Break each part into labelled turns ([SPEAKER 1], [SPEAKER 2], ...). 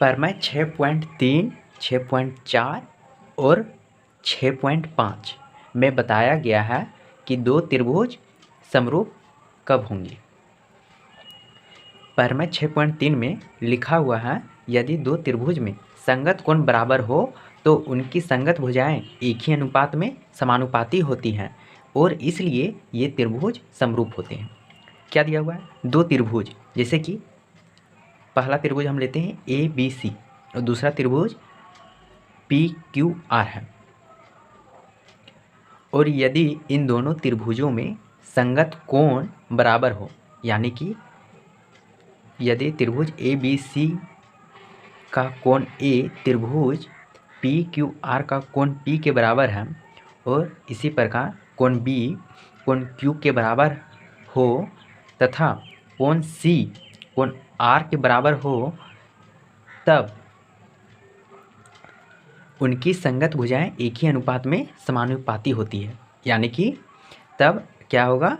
[SPEAKER 1] प्रमेय 6.3, 6.4 और 6.5 में बताया गया है कि दो त्रिभुज समरूप कब होंगे। प्रमेय 6.3 में लिखा हुआ है, यदि दो त्रिभुज में संगत कोण बराबर हो तो उनकी संगत भुजाएं एक ही अनुपात में समानुपाती होती हैं और इसलिए ये त्रिभुज समरूप होते हैं। क्या दिया हुआ है? दो त्रिभुज, जैसे कि पहला त्रिभुज हम लेते हैं ABC और दूसरा त्रिभुज PQR है, और यदि इन दोनों त्रिभुजों में संगत कोण बराबर हो, यानी कि यदि त्रिभुज ABC का कोण A त्रिभुज PQR का कोण P के बराबर है और इसी प्रकार कोण B कोण Q के बराबर हो तथा कोण C कोण R के बराबर हो, तब उनकी संगत भुजाएं एक ही अनुपात में समानुपाती होती है। यानी कि तब क्या होगा,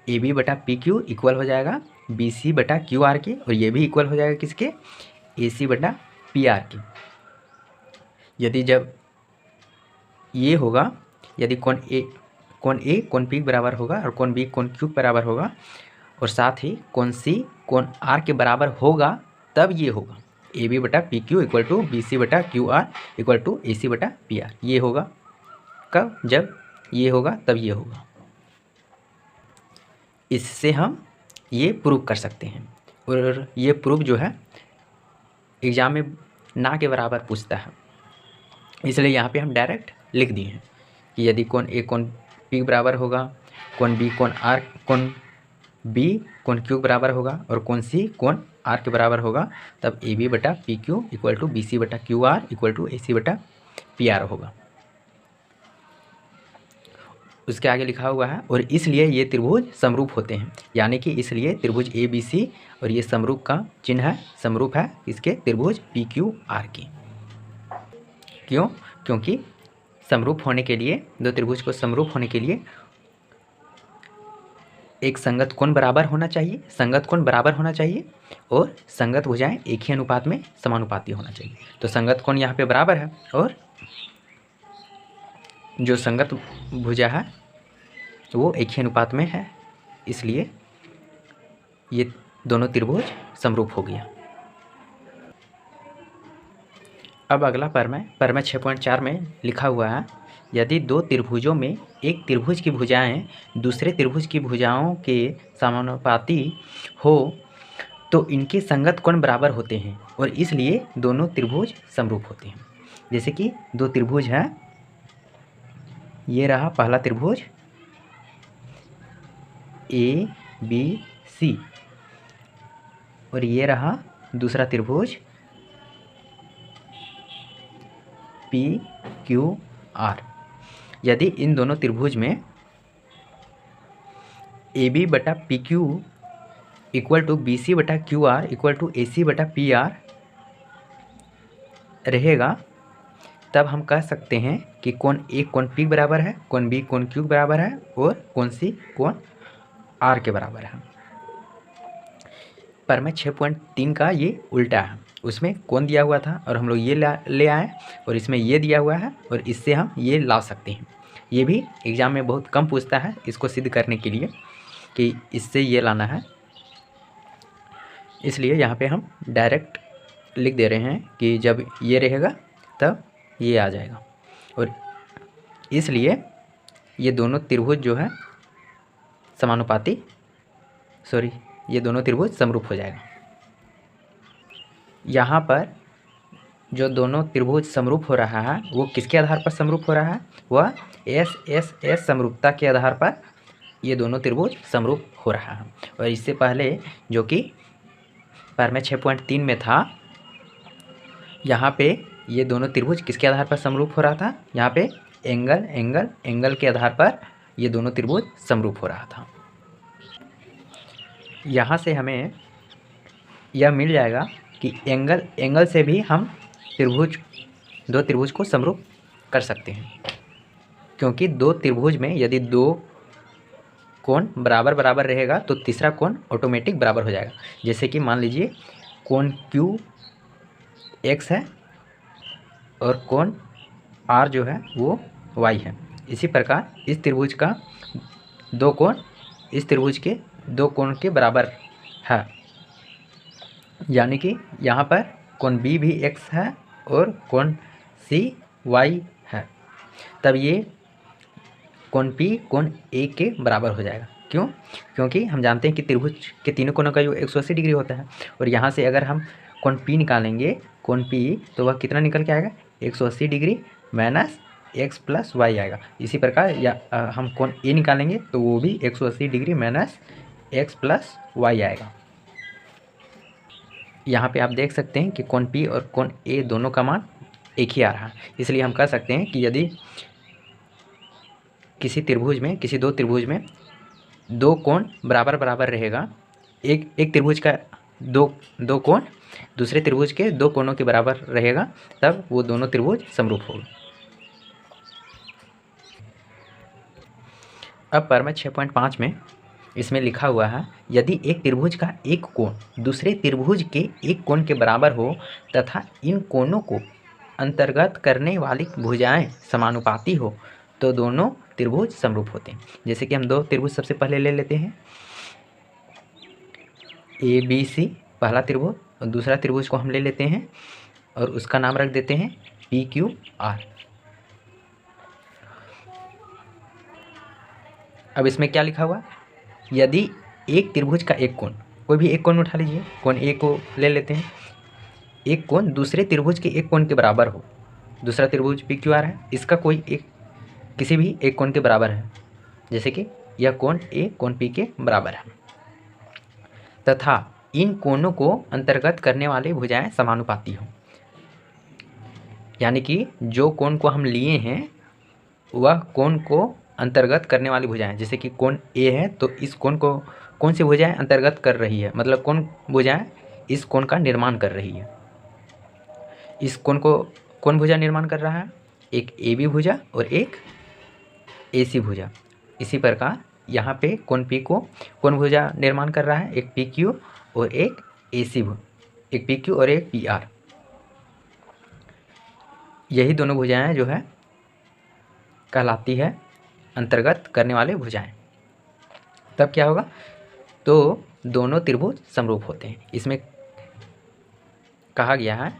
[SPEAKER 1] AB बटा PQ इक्वल हो जाएगा BC बटा QR के, और ये भी इक्वल हो जाएगा किसके, AC बटा PR के। यदि जब ये होगा, यदि कोण A कोण P बराबर होगा और कोण B कोण Q बराबर होगा और साथ ही कोण C कोण R के बराबर होगा, तब ये होगा AB बटा PQ इक्वल टू BC बटा QR इक्वल टू AC बटा PR। ये होगा कब, जब ये होगा तब ये होगा। इससे हम ये प्रूव कर सकते हैं, और ये प्रूफ जो है एग्ज़ाम में ना के बराबर पूछता है, इसलिए यहाँ पे हम डायरेक्ट लिख दिए हैं कि यदि कोण A कोण P बराबर होगा, कोण B कोण Q बराबर होगा और कोण C कोण R के बराबर होगा, तब AB बटा PQ इक्वल टू BC बटा QR इक्वल टू AC बटा PR होगा। उसके आगे लिखा हुआ है, और इसलिए ये त्रिभुज समरूप होते हैं। यानी कि इसलिए त्रिभुज ABC और ये समरूप का चिन्ह है, समरूप है इसके त्रिभुज PQR की। क्यों? क्योंकि समरूप होने के लिए, दो त्रिभुज को समरूप होने के लिए एक संगत कोण बराबर होना चाहिए, संगत कोण बराबर होना चाहिए और संगत भुजाएं एक ही अनुपात में समानुपाती होना चाहिए। तो संगत कोण यहाँ पे बराबर है और जो संगत भुजा है वो एक ही अनुपात में है, इसलिए ये दोनों त्रिभुज समरूप हो गया। अब अगला प्रमेय 6.4 में लिखा हुआ है, यदि दो त्रिभुजों में एक त्रिभुज की भुजाएं दूसरे त्रिभुज की भुजाओं के समानुपाती हो तो इनके संगत कोण बराबर होते हैं और इसलिए दोनों त्रिभुज समरूप होते हैं। जैसे कि दो त्रिभुज हैं, ये रहा पहला त्रिभुज ABC और ये रहा दूसरा त्रिभुज PQR। यदि इन दोनों त्रिभुज में AB बटा PQ इक्वल टू BC बटा QR इक्वल टू AC बटा PR रहेगा, तब हम कह सकते हैं कि कोण A कोण P बराबर है, कोण B कोण Q बराबर है और कोण C कोण R के बराबर है। प्रमेय 6.3 का ये उल्टा है, उसमें कोण दिया हुआ था और हम लोग ये ले आए और इसमें ये दिया हुआ है और इससे हम ये ला सकते हैं। ये भी एग्ज़ाम में बहुत कम पूछता है, इसको सिद्ध करने के लिए कि इससे ये लाना है, इसलिए यहाँ पे हम डायरेक्ट लिख दे रहे हैं कि जब ये रहेगा तब ये आ जाएगा, और इसलिए ये दोनों त्रिभुज जो है समानुपाती, ये दोनों त्रिभुज समरूप हो जाएगा। यहाँ पर जो दोनों त्रिभुज समरूप हो रहा है वो किसके आधार पर समरूप हो रहा है, वह SSS समरूपता के आधार पर ये दोनों त्रिभुज समरूप हो रहा है। और इससे पहले जो कि प्रमेय 6.3 में था, यहाँ पे ये दोनों त्रिभुज किसके आधार पर समरूप हो रहा था, यहाँ पे एंगल के आधार पर ये दोनों त्रिभुज समरूप हो रहा था। यहाँ से हमें यह मिल जाएगा कि एंगल से भी हम दो त्रिभुज को समरूप कर सकते हैं, क्योंकि दो त्रिभुज में यदि दो कोण बराबर रहेगा तो तीसरा कोण ऑटोमेटिक बराबर हो जाएगा। जैसे कि मान लीजिए कोण Q x है और कोण r जो है वो y है। इसी प्रकार इस त्रिभुज का दो कोण इस त्रिभुज के दो कोण के बराबर है, यानी कि यहाँ पर कोण B भी x है और कोण C y है। तब ये कोण P कोण A के बराबर हो जाएगा। क्यों? क्योंकि हम जानते हैं कि त्रिभुज के तीनों कोणों का योग 180 डिग्री होता है और यहाँ से अगर हम कोण P निकालेंगे कोण P तो वह कितना निकल के आएगा 180 degree minus x plus y आएगा। इसी प्रकार या हम कोण A निकालेंगे तो वो भी 180 degree minus x plus y आएगा। यहाँ पे आप देख सकते हैं कि कोण P और कोण A दोनों का मान एक ही आ रहा है। इसलिए हम कह सकते हैं कि यदि किसी दो त्रिभुज में दो कोण बराबर बराबर रहेगा, एक त्रिभुज का दो कोण दूसरे त्रिभुज के दो कोणों के बराबर रहेगा, तब वो दोनों त्रिभुज समरूप होगा। अब प्रमेय 6.5 में इसमें लिखा हुआ है, यदि एक त्रिभुज का एक कोण दूसरे त्रिभुज के एक कोण के बराबर हो तथा इन कोणों को अंतर्गत करने वाली भुजाएं समानुपाती हो तो दोनों त्रिभुज समरूप होते हैं। जैसे कि हम दो त्रिभुज सबसे पहले ले लेते हैं, ABC पहला त्रिभुज, और दूसरा त्रिभुज को हम ले लेते हैं और उसका नाम रख देते हैं PQR। अब इसमें क्या लिखा हुआ, यदि एक त्रिभुज का एक कोण, कोई भी एक कोण उठा लीजिए, कोण A को ले लेते हैं, एक कोण दूसरे त्रिभुज के एक कोण के बराबर हो, दूसरा त्रिभुज PQR है, इसका कोई एक किसी भी एक कोण के बराबर है, जैसे कि यह कोण A कोण P के बराबर है, तथा इन कोणों को अंतर्गत करने वाली भुजाएं समानुपाती हो। यानी कि जो कोण को हम लिए हैं वह कोण को अंतर्गत करने वाली भुजाएं, जैसे कि कोण A है तो इस कोण को कौन सी भुजाएं अंतर्गत कर रही है, मतलब कौन भुजाएं इस कोण का निर्माण कर रही है। इस कोण को कौन भुजा निर्माण कर रहा है, एक AB भुजा और एक AC भुजा। इसी प्रकार यहाँ पे कोण P को कौन भुजा निर्माण कर रहा है, एक PQ और एक AC एक PQ और एक PR। यही दोनों भुजाएं जो है कहलाती है अंतर्गत करने वाले भुजाएं। तब क्या होगा, तो दोनों त्रिभुज समरूप होते हैं। इसमें कहा गया है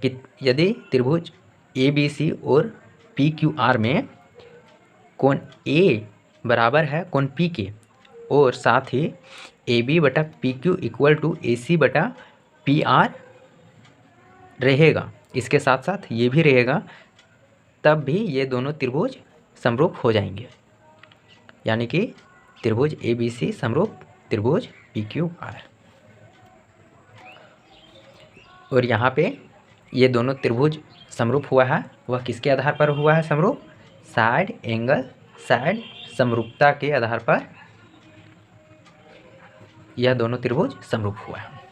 [SPEAKER 1] कि यदि त्रिभुज ABC और PQR में कोण A बराबर है कोण P के और साथ ही AB बटा PQ इक्वल टू AC बटा PR रहेगा, इसके साथ साथ ये भी रहेगा, तब भी ये दोनों त्रिभुज समरूप हो जाएंगे। यानी कि त्रिभुज ABC समरूप त्रिभुज PQR। और यहाँ पे ये दोनों त्रिभुज समरूप हुआ है, वह किसके आधार पर हुआ है समरूप, साइड एंगल साइड समरूपता के आधार पर यह दोनों त्रिभुज समरूप हुआ है।